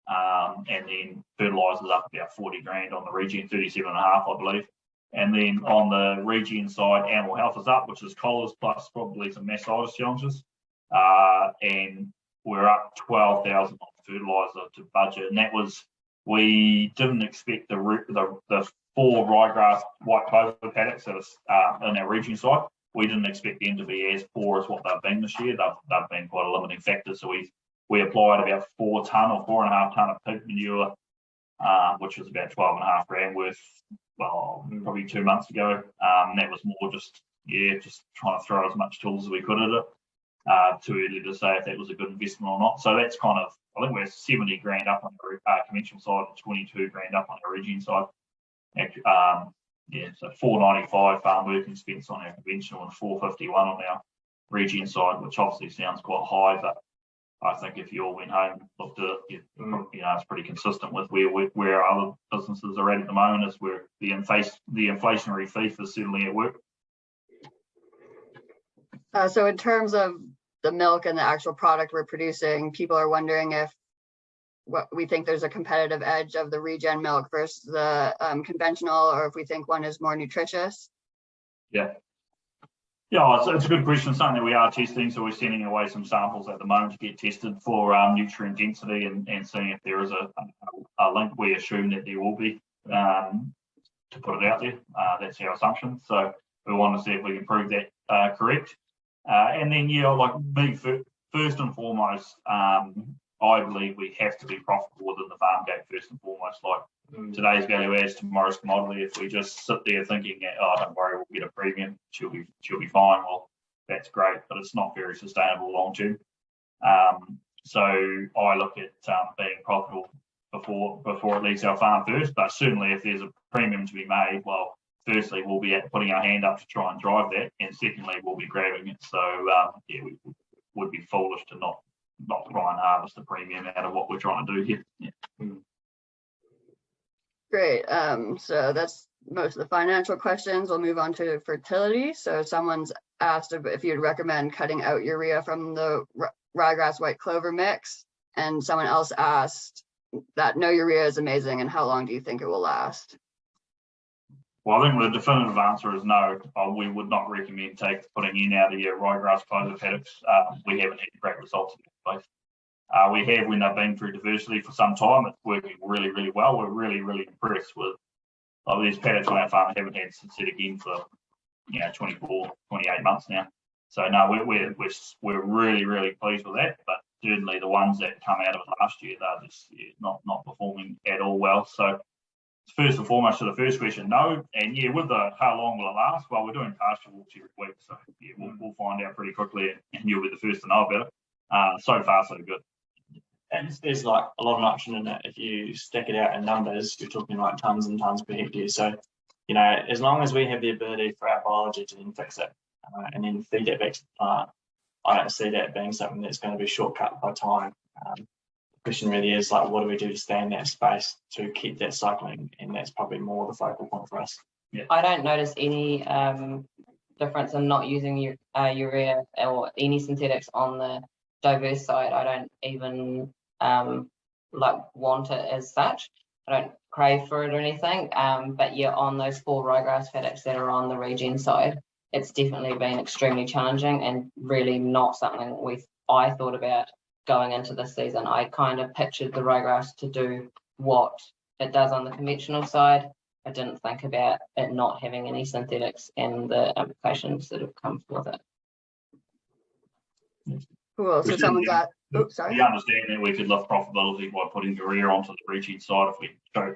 And then fertiliser is up about 40 grand on the regen, 37.5, I believe. And then on the Regen side, animal health is up, which is collars plus probably some mastitis challenges. And we're up 12,000 on fertiliser to budget. And that was, we didn't expect the 4 ryegrass white clover paddocks that are in our Regen side. We didn't expect them to be as poor as what they've been this year. They've been quite a limiting factor. So we applied about 4 tonne or 4.5 tonne of pig manure, which was about 12.5 grand worth, well, probably 2 months ago. That was more just trying to throw as much tools as we could at it. Too early to say if that was a good investment or not. So that's kind of, I think we're 70 grand up on the conventional side and 22 grand up on the Regen side. So 495 farm working expense on our conventional and 451 on our Regen side, which obviously sounds quite high, but I think if you all went home and looked at it, it's pretty consistent with where other businesses are at the moment, is where the inflationary thief is certainly at work. So in terms of the milk and the actual product we're producing, people are wondering if we think there's a competitive edge of the Regen milk versus the conventional, or if we think one is more nutritious. Yeah, it's a good question, something that we are testing. So we're sending away some samples at the moment to get tested for nutrient density and seeing if there is a link. We assume that there will be, to put it out there. That's our assumption. So we want to see if we can prove that correct. And then, like me, first and foremost, I believe we have to be profitable within the farm gate first and foremost. Like today's value adds tomorrow's commodity. If we just sit there thinking, oh, don't worry, we'll get a premium, she'll be fine. Well, that's great, but it's not very sustainable long term. So I look at being profitable before it leaves our farm first. But certainly, if there's a premium to be made, well, firstly, we'll be putting our hand up to try and drive that, and secondly, we'll be grabbing it. So we would be foolish to not try and harvest the premium out of what we're trying to do here. Yeah. Great. So that's most of the financial questions. We'll move on to fertility. So someone's asked if you'd recommend cutting out urea from the ryegrass white clover mix, and someone else asked that no urea is amazing, and how long do you think it will last? Well, I think the definitive answer is no. We would not recommend putting in out of your ryegrass clover paddocks. We haven't had great results in that place. We have, when they've been through diversity for some time, it's working really, really well. We're really, really impressed with these paddocks on our farm. Haven't had synthetic in for 24, 28 months now. So no, we're really, really pleased with that. But certainly the ones that come out of it last year, they're just not performing at all well. So first and foremost, to the first question, no. And with the how long will it last? Well, we're doing pasture walks every week, so we'll find out pretty quickly, and you'll be the first to know about it. So far, so good. And there's like a lot of nitrogen in it. If you stack it out in numbers, you're talking like tons and tons per hectare. So, as long as we have the ability for our biology to then fix it and then feed that back to the plant, I don't see that being something that's going to be shortcut by time. The question really is like, what do we do to stay in that space to keep that cycling? And that's probably more the focal point for us. Yeah. I don't notice any difference in not using urea or any synthetics on the diverse side. I don't even want it as such. I don't crave for it or anything. But on those 4 ryegrass paddocks that are on the Regen side, it's definitely been extremely challenging and really not something I thought about going into this season. I kind of pictured the ryegrass to do what it does on the conventional side. I didn't think about it not having any synthetics and the implications that have come with it. Cool. So someone got. Oops, sorry. We understand that we could lift profitability by putting urea onto the Regen side if we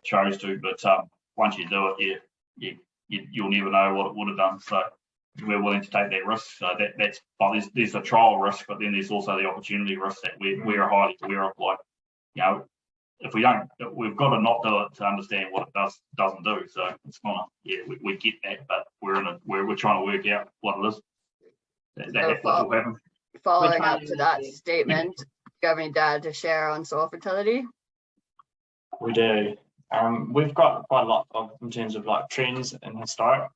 chose to, but once you do it, you'll never know what it would have done. So we're willing to take that risk. So there's a trial risk, but then there's also the opportunity risk that we're highly aware of. Like, if we've got to not do it to understand what it doesn't do. So it's kind of we get that, but we're trying to work out what it is. That will happen. Following up to that statement, do you have any data to share on soil fertility? We do. We've got quite a lot in terms of like trends and historic,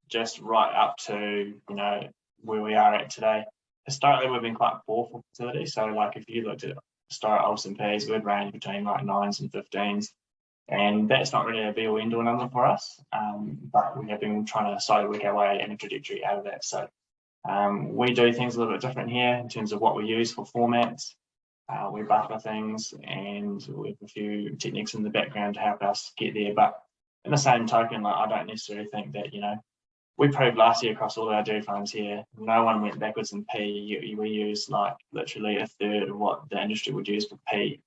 just right up to where we are at today. Historically, we've been quite poor for fertility. So like if you looked at historic Olsen Ps, we'd range between like 9s and 15s, And that's not really a be all end all number for us, but we have been trying to slowly work our way and a trajectory out of that. So we do things a little bit different here in terms of what we use for formats. We buffer things, and we have a few techniques in the background to help us get there. But in the same token, like, I don't necessarily think that, you know, we proved last year across all our dairy farms here, no one went backwards in P. We use like literally a third of what the industry would use for P.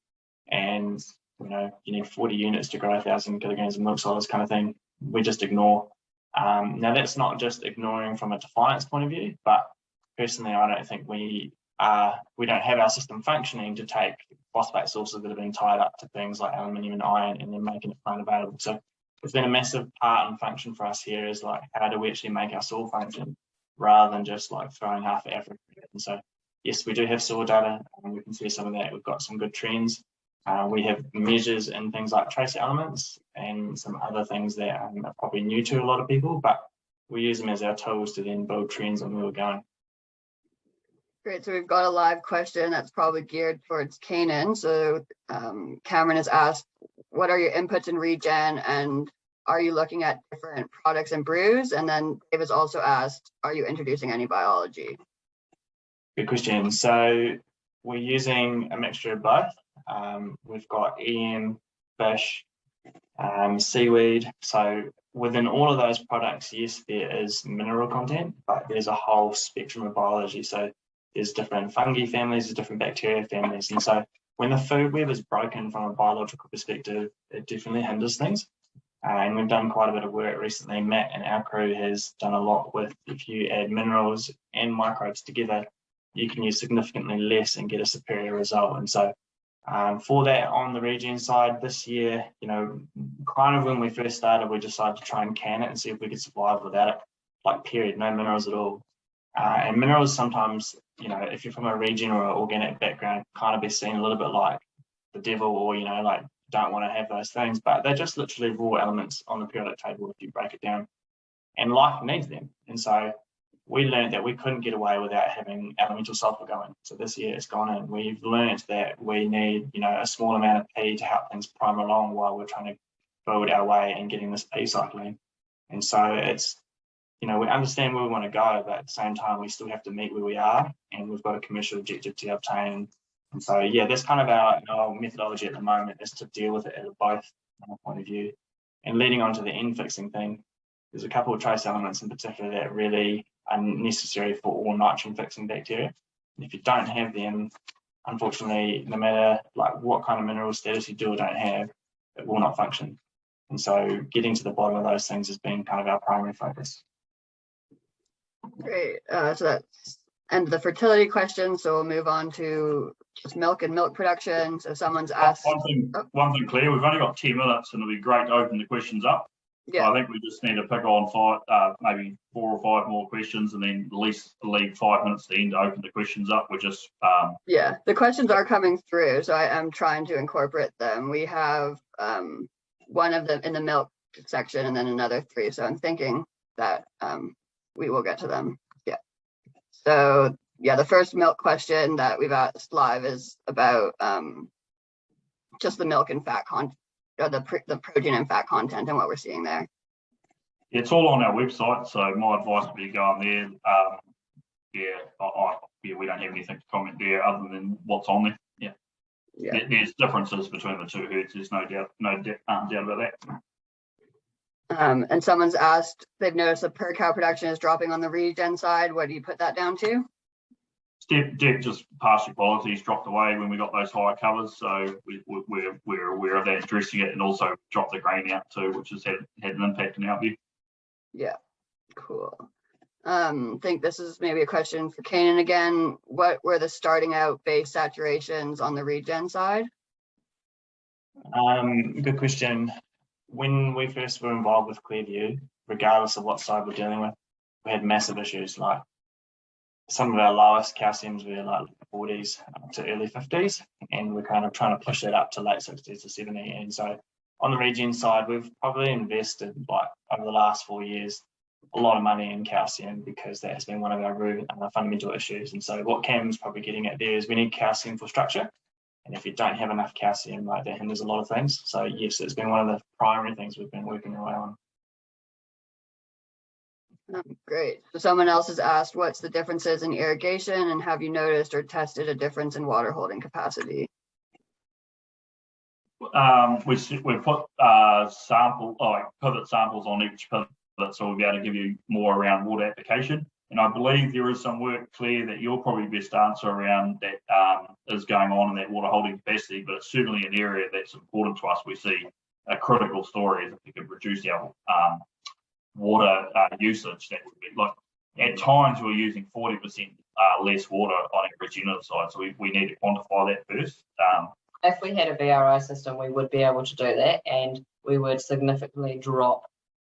And, you know, you need 40 units to grow 1,000 kilograms of milk solids kind of thing. We just ignore. Now, that's not just ignoring from a defiance point of view, but personally, I don't think we don't have our system functioning to take phosphate sources that have been tied up to things like aluminium and iron and then making it unavailable. So it's been a massive part and function for us here is like, how do we actually make our soil function rather than just like throwing half of Africa. And so, yes, we do have soil data, and we can see some of that. We've got some good trends. We have measures in things like trace elements and some other things that are probably new to a lot of people, but we use them as our tools to then build trends on where we're going. Great, so we've got a live question that's probably geared towards Canaan. So Cameron has asked, what are your inputs in Regen, and are you looking at different products and brews? And then Dave has also asked, are you introducing any biology? Good question. So we're using a mixture of both. We've got EM, fish, seaweed. So within all of those products, yes, there is mineral content, but there's a whole spectrum of biology. So there's different fungi families, there's different bacteria families. And so when the food web is broken from a biological perspective, it definitely hinders things. And we've done quite a bit of work recently. Matt and our crew has done a lot with, if you add minerals and microbes together, you can use significantly less and get a superior result. And so for that, on the Regen side this year, you know, kind of when we first started, we decided to try and can it and see if we could survive without it, like period, no minerals at all. And minerals sometimes, you know, if you're from a Regen or an organic background, kind of be seen a little bit like the devil, or, you know, like don't want to have those things, but they're just literally raw elements on the periodic table if you break it down, and life needs them. And so we learned that we couldn't get away without having elemental sulfur going. So this year it's gone in. We've learned that we need, you know, a small amount of P to help things prime along while we're trying to build our way and getting this P cycling. And so it's, you know, we understand where we want to go, but at the same time, we still have to meet where we are, and we've got a commercial objective to obtain. And so, yeah, that's kind of our methodology at the moment, is to deal with it at both point of view. And leading on to the end fixing thing, there's a couple of trace elements in particular that really are necessary for all nitrogen fixing bacteria. And if you don't have them, unfortunately, no matter like what kind of mineral status you do or don't have, it will not function. And so getting to the bottom of those things has been kind of our primary focus. Great, so that's end of the fertility question. So we'll move on to just milk and milk production. So someone's asked. One thing, Claire, we've only got 10 minutes, and it'll be great to open the questions up. Yeah. So I think we just need to pick on maybe 4 or 5 more questions, and then at least leave 5 minutes to end to open the questions up. We're just yeah, the questions are coming through, so I am trying to incorporate them. We have one of them in the milk section, and then another 3. So I'm thinking that we will get to them. Yeah. So yeah, the first milk question that we've asked live is about just the milk and fat content, or the protein and fat content, and what we're seeing there. It's all on our website, so my advice would be go on there. We don't have anything to comment there other than what's on there. Yeah. There's differences between the 2 herds. There's no doubt about that. And someone's asked, they've noticed the per cow production is dropping on the Regen side. What do you put that down to? Just pasture quality's dropped away when we got those higher covers, so we're aware of that, addressing it, and also dropped the grain out too, which has had an impact in our view. Yeah, cool. I think this is maybe a question for Canaan again. What were the starting out base saturations on the Regen side? Good question. When we first were involved with Clearview, regardless of what side we're dealing with, we had massive issues. Like some of our lowest calciums were like 40s up to early 50s, and we're kind of trying to push that up to late 60s to 70. And so on the Regen side, we've probably invested, like over the last 4 years, a lot of money in calcium, because that has been one of our fundamental issues. And so what Cam's probably getting at there is we need calcium for structure. And if you don't have enough calcium, like that hinders a lot of things. So yes, it's been one of the primary things we've been working away on. Great. So someone else has asked, what's the differences in irrigation, and have you noticed or tested a difference in water holding capacity? We put pivot samples on each pivot, so we'll be able to give you more around water application. And I believe there is some work, Claire, that you'll probably best answer around that is going on in that water holding capacity, but it's certainly an area that's important to us. We see a critical story is if we could reduce our water usage. That would be like at times we're using 40% less water on our regenerative side, so we need to quantify that first. If we had a VRI system, we would be able to do that, and we would significantly drop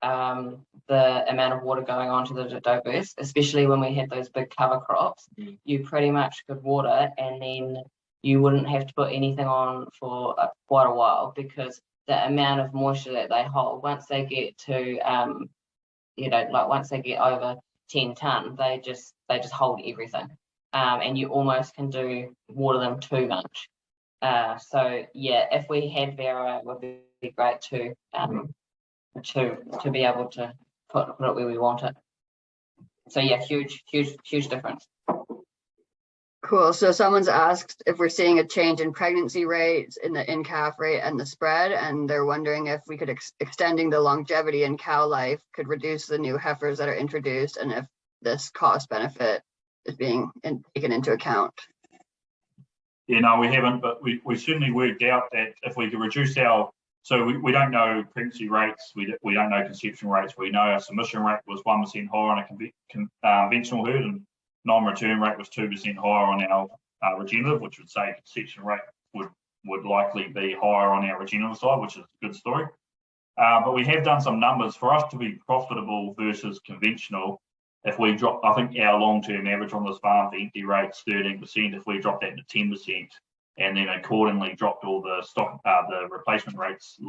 the amount of water going on to the diverse, especially when we had those big cover crops. You pretty much could water, and then you wouldn't have to put anything on for quite a while, because the amount of moisture that they hold, once they get to once they get over 10 tonne, they just hold everything, and you almost can water them too much. So yeah, if we had VRI, it would be great to be able to put it where we want it. So yeah, huge difference. Cool. So someone's asked if we're seeing a change in pregnancy rates, in the in-calf rate and the spread, and they're wondering if we could extending the longevity in cow life could reduce the new heifers that are introduced, and if this cost benefit is being taken into account. Yeah, no, we haven't, but we certainly worked out that if we could reduce so we don't know pregnancy rates, we don't know conception rates. We know our submission rate was 1% higher on a conventional herd, and non-return rate was 2% higher on our regenerative, which would say conception rate would likely be higher on our regenerative side, which is a good story. But we have done some numbers for us to be profitable versus conventional. If we drop, I think our long-term average on this farm for empty rates 13%. If we drop that to 10%, and then accordingly dropped all the the replacement rates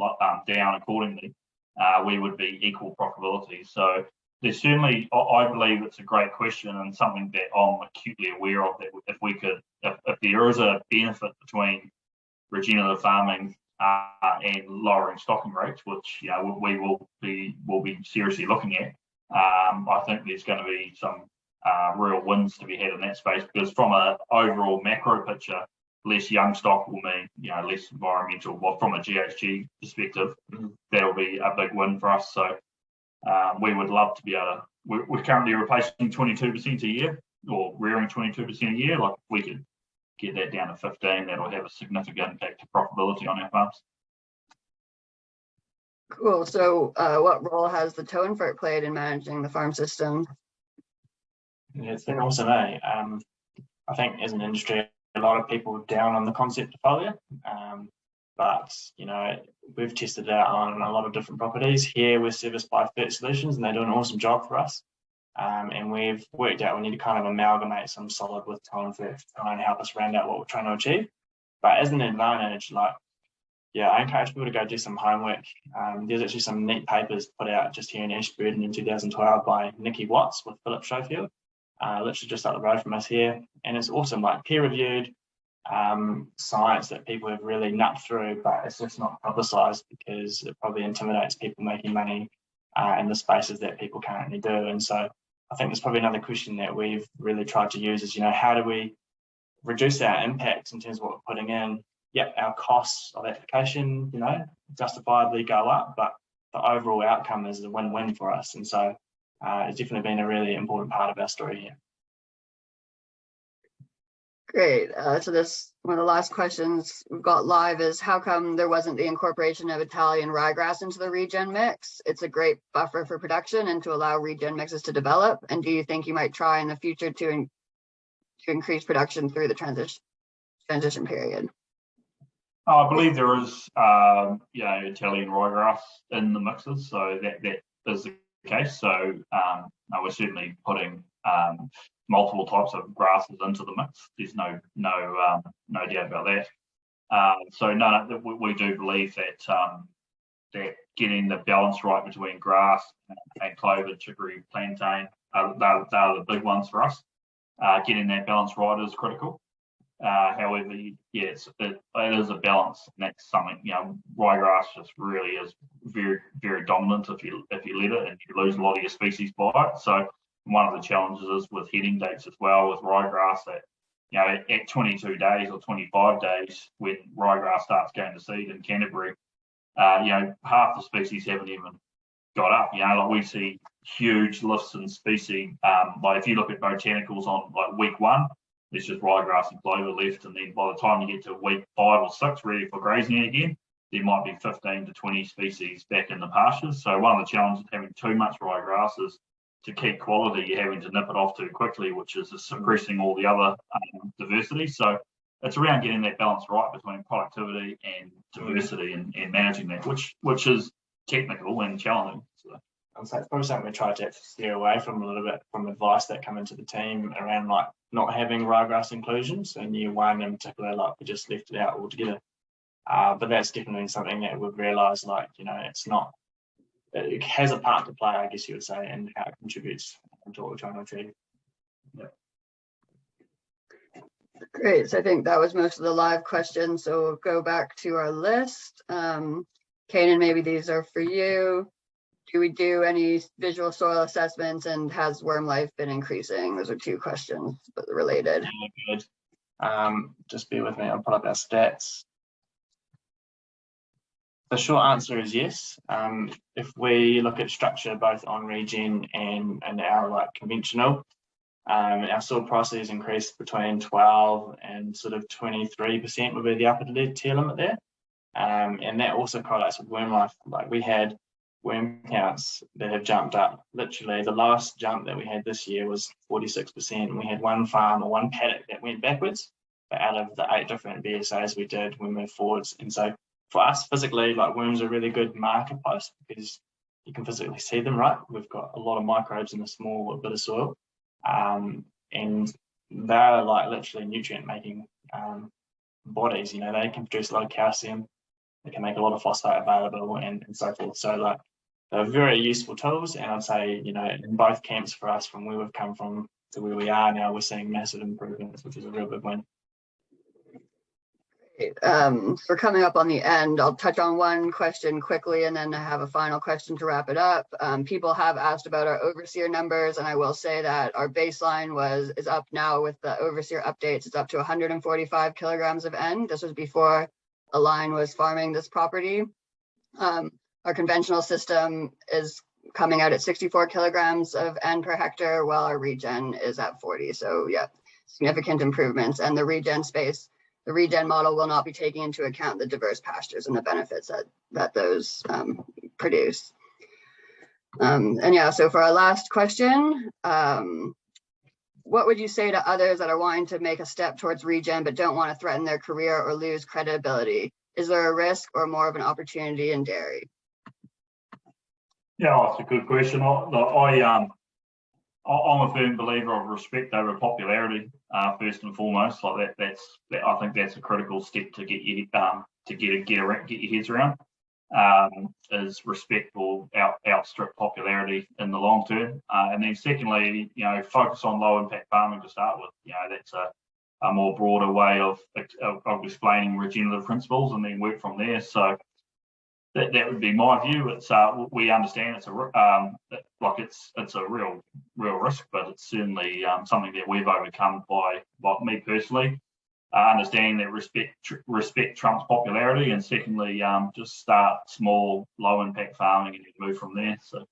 down accordingly, we would be equal profitability. So there's certainly, I believe it's a great question and something that I'm acutely aware of, that if there is a benefit between regenerative farming and lowering stocking rates, which we will be seriously looking at, I think there's going to be some real wins to be had in that space, because from an overall macro picture, less young stock will mean less environmental. Well, from a GHG perspective, that'll be a big win for us. So we would love to be able to. We're currently replacing 22% a year, or rearing 22% a year. Like, if we could get that down to 15, that'll have a significant impact to profitability on our farms. Cool. So what role has the tow invert played in managing the farm system? Yeah, it's been awesome, eh? I think as an industry, a lot of people are down on the concept of foliar, but we've tested it out on a lot of different properties. Here we're serviced by Fert Solutions, and they do an awesome job for us. And we've worked out we need to kind of amalgamate some solid with tow invert to try and help us round out what we're trying to achieve. But as an advantage, I encourage people to go do some homework. There's actually some neat papers put out just here in Ashburton in 2012 by Nikki Watts with Philip Schofield, literally just up the road from us here. And it's awesome, peer-reviewed science that people have really nut through, but it's just not publicised because it probably intimidates people making money in the spaces that people currently do. And so I think there's probably another question that we've really tried to use is, how do we reduce our impacts in terms of what we're putting in? Yep, our costs of application, justifiably go up, but the overall outcome is a win-win for us. And so it's definitely been a really important part of our story here. Great. So this one of the last questions we've got live is, how come there wasn't the incorporation of Italian ryegrass into the regen mix? It's a great buffer for production and to allow regen mixes to develop. And do you think you might try in the future to increase production through the transition period? I believe there is, Italian ryegrass in the mixes, so that is the case. So we're certainly putting multiple types of grasses into the mix. There's no doubt about that. So we do believe that getting the balance right between grass and clover, chicory, plantain, they're the big ones for us. Getting that balance right is critical. However, yes, it is a balance, and that's something, ryegrass just really is very, very dominant if you let it, and you lose a lot of your species by it. So one of the challenges is with heading dates as well with ryegrass that, at 22 days or 25 days when ryegrass starts going to seed in Canterbury, half the species haven't even got up. Like we see huge lifts in species. Like if you look at botanicals on like week 1, there's just ryegrass and clover left, and then by the time you get to week 5 or 6, ready for grazing again, there might be 15 to 20 species back in the pastures. So one of the challenges of having too much ryegrass is to keep quality, you're having to nip it off too quickly, which is suppressing all the other diversity. So it's around getting that balance right between productivity and diversity and managing that, which is technical and challenging. So. I'd say it's probably something we try to steer away from a little bit, from advice that come into the team around like not having ryegrass inclusions. In year 1 in particular, like we just left it out altogether. But that's definitely something that we've realised, like, it's not, it has a part to play, I guess you would say, and how it contributes to what we're trying to achieve. Yeah. Great. So I think that was most of the live questions. So we'll go back to our list. Canaan, maybe these are for you. Do we do any visual soil assessments, and has worm life been increasing? Those are 2 questions, but related. Yeah, good. Just bear with me, I'll pull up our stats. The short answer is yes. If we look at structure both on Regen and our like conventional, our soil prices increased between 12 and sort of 23% would be the upper tier limit there. And that also correlates with worm life. Like we had worm counts that have jumped up. Literally, the last jump that we had this year was 46%. We had one farm or one paddock that went backwards, but out of the 8 different BSAs we did, we moved forwards. And so for us, physically, like worms are a really good marker post because you can physically see them, right? We've got a lot of microbes in a small bit of soil, and they're like literally nutrient-making bodies. They can produce a lot of calcium, they can make a lot of phosphate available, and so forth. So like they're very useful tools, and I'd say in both camps for us, from where we've come from to where we are now, we're seeing massive improvements, which is a real big win. We're coming up on the end. I'll touch on one question quickly and then I have a final question to wrap it up. People have asked about our overseer numbers, and I will say that our baseline is up now with the overseer updates. It's up to 145 kilograms of N. This was before Align was farming this property. Our conventional system is coming out at 64 kilograms of N per hectare, while our Regen is at 40. So yeah, significant improvements. And the Regen space, the Regen model will not be taking into account the diverse pastures and the benefits that those produce. And yeah, so for our last question, what would you say to others that are wanting to make a step towards Regen but don't want to threaten their career or lose credibility? Is there a risk or more of an opportunity in dairy? Yeah, that's a good question. I'm a firm believer of respect over popularity, first and foremost. Like I think that's a critical step to get your heads around. Is respect will outstrip popularity in the long term. And then secondly, focus on low impact farming to start with. That's a more broader way of explaining regenerative principles, and then work from there. So that would be my view. It's we understand it's a real risk, but it's certainly something that we've overcome by me personally. Understanding that respect trumps popularity, and secondly, just start small, low impact farming and move from there. So,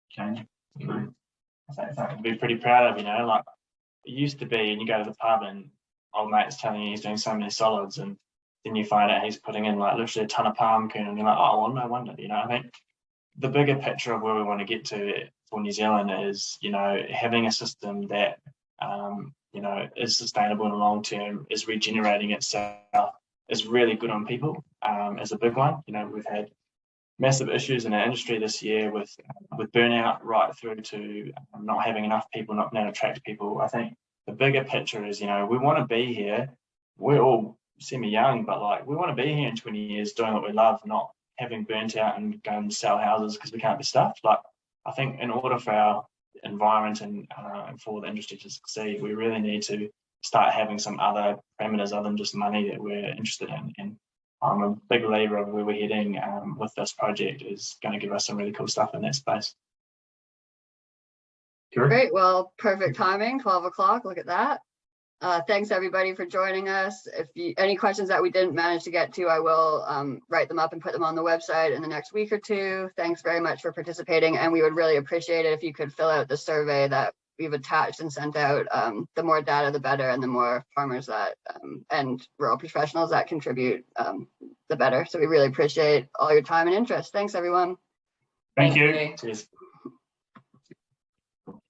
change. I think something to be pretty proud of. Like it used to be, and you go to the pub and old mate's telling you he's doing so many solids, and then you find out he's putting in like literally a ton of palm kernel, and you're like, oh well, no wonder. I think the bigger picture of where we want to get to for New Zealand is, having a system that is sustainable in the long term, is regenerating itself, is really good on people, is a big one. We've had massive issues in our industry this year with burnout, right through to not having enough people, not being able to attract people. I think the bigger picture is, we want to be here. We're all semi-young, but like we want to be here in 20 years doing what we love, not having burnt out and going to sell houses because we can't be stuffed. Like I think in order for our environment and for the industry to succeed, we really need to start having some other parameters other than just money that we're interested in. And I'm a big believer of where we're heading with this project is going to give us some really cool stuff in that space. Kiri? Great, well, perfect timing, 12 o'clock, look at that. Thanks everybody for joining us. If you, any questions that we didn't manage to get to, I will write them up and put them on the website in the next week or two. Thanks very much for participating, and we would really appreciate it if you could fill out the survey that we've attached and sent out. The more data, the better, and the more farmers that and rural professionals that contribute, the better. So we really appreciate all your time and interest. Thanks everyone. Thank you. Cheers.